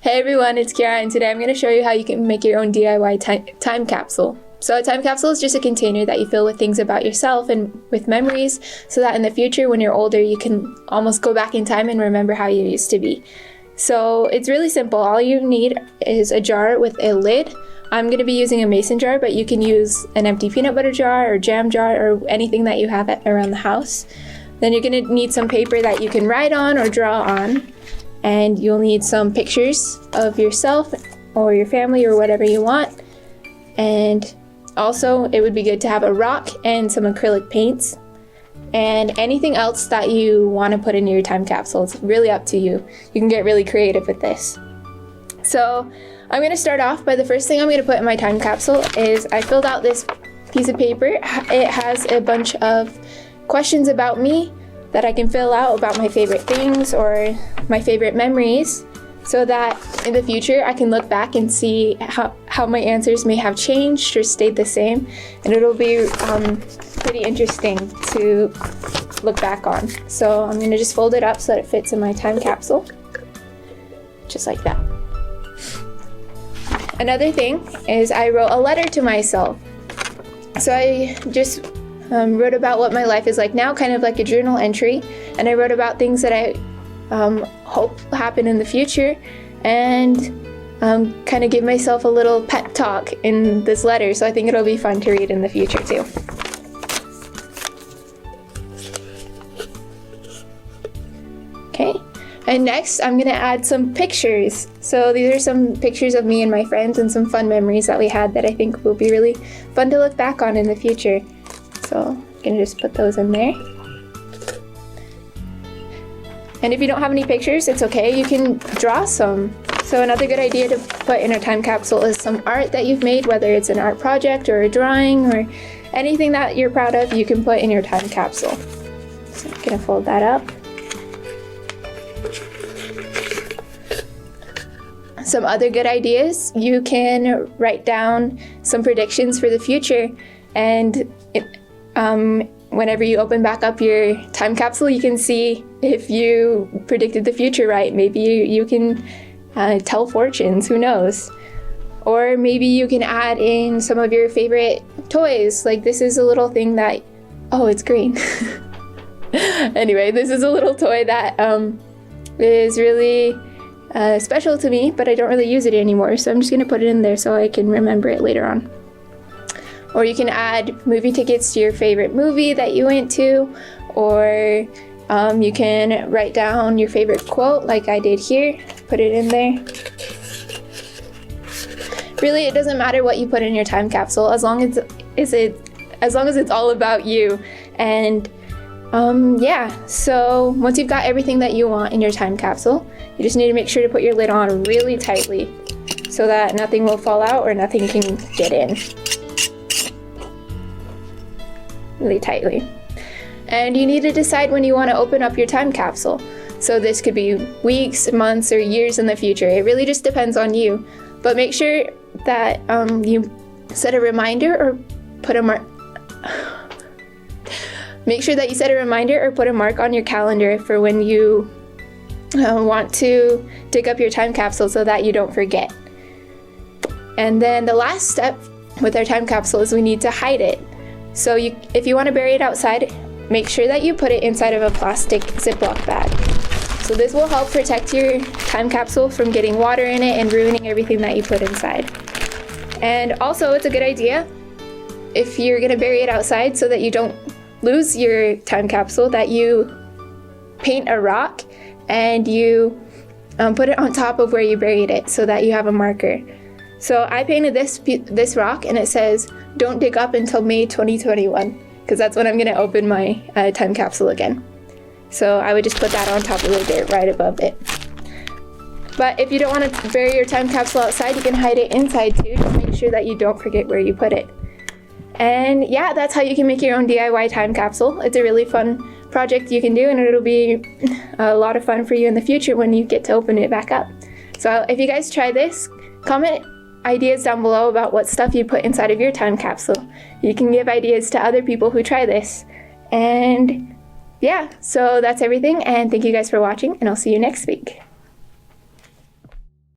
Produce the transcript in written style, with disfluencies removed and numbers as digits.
Hey everyone, it's Kiara, and today I'm going to show you how you can make your own DIY time capsule. So a time capsule is just a container that you fill with things about yourself and with memories, so that in the future when you're older you can almost go back in time and remember how you used to be. So it's really simple. All you need is a jar with a lid. I'm going to be using a mason jar, but you can use an empty peanut butter jar or jam jar or anything that you have around the house. Then you're going to need some paper that you can write on or draw on. And you'll need some pictures of yourself or your family or whatever you want. And also it would be good to have a rock and some acrylic paints and anything else that you want to put in your time capsule. It's really up to you. You can get really creative with this. So I'm going to start off by the first thing I'm going to put in my time capsule is I filled out this piece of paper. It has a bunch of questions about me that I can fill out about my favorite things or my favorite memories, so that in the future I can look back and see how my answers may have changed or stayed the same, and it'll be pretty interesting to look back on. So I'm gonna just fold it up so that it fits in my time capsule, just like that. Another thing is I wrote a letter to myself. So I just wrote about what my life is like now, kind of like a journal entry, and I wrote about things that I hope will happen in the future, and kind of give myself a little pep talk in this letter, so I think it'll be fun to read in the future too. Okay, and next I'm going to add some pictures. So these are some pictures of me and my friends and some fun memories that we had that I think will be really fun to look back on in the future. So I'm going to just put those in there. And if you don't have any pictures, it's okay, you can draw some. So another good idea to put in a time capsule is some art that you've made, whether it's an art project or a drawing or anything that you're proud of, you can put in your time capsule. So I'm going to fold that up. Some other good ideas, you can write down some predictions for the future, and whenever you open back up your time capsule, you can see if you predicted the future right. Maybe you can tell fortunes, who knows? Or maybe you can add in some of your favorite toys. Like this is a little thing that, oh, it's green. Anyway, this is a little toy that is really special to me, but I don't really use it anymore. So I'm just gonna put it in there so I can remember it later on. Or you can add movie tickets to your favorite movie that you went to, or you can write down your favorite quote like I did here, put it in there. Really, it doesn't matter what you put in your time capsule as long as it's all about you. And yeah, so once you've got everything that you want in your time capsule, you just need to make sure to put your lid on really tightly so that nothing will fall out or nothing can get in. Really tightly. And you need to decide when you want to open up your time capsule. So this could be weeks, months, or years in the future. It really just depends on you. But make sure that you set a reminder or put a mark. Make sure that you set a reminder or put a mark on your calendar for when you want to dig up your time capsule so that you don't forget. And then the last step with our time capsule is we need to hide it. So if you want to bury it outside, make sure that you put it inside of a plastic Ziploc bag. So this will help protect your time capsule from getting water in it and ruining everything that you put inside. And also, it's a good idea if you're going to bury it outside so that you don't lose your time capsule, that you paint a rock and you put it on top of where you buried it so that you have a marker. So I painted this rock, and it says, "Don't dig up until May 2021, because that's when I'm going to open my time capsule again. So I would just put that on top of the dirt right above it. But if you don't want to bury your time capsule outside, you can hide it inside too. Just make sure that you don't forget where you put it. And yeah, that's how you can make your own DIY time capsule. It's a really fun project you can do, and it'll be a lot of fun for you in the future when you get to open it back up. So if you guys try this, comment ideas down below about what stuff you put inside of your time capsule. You can give ideas to other people who try this. And yeah, so that's everything, and thank you guys for watching, and I'll see you next week.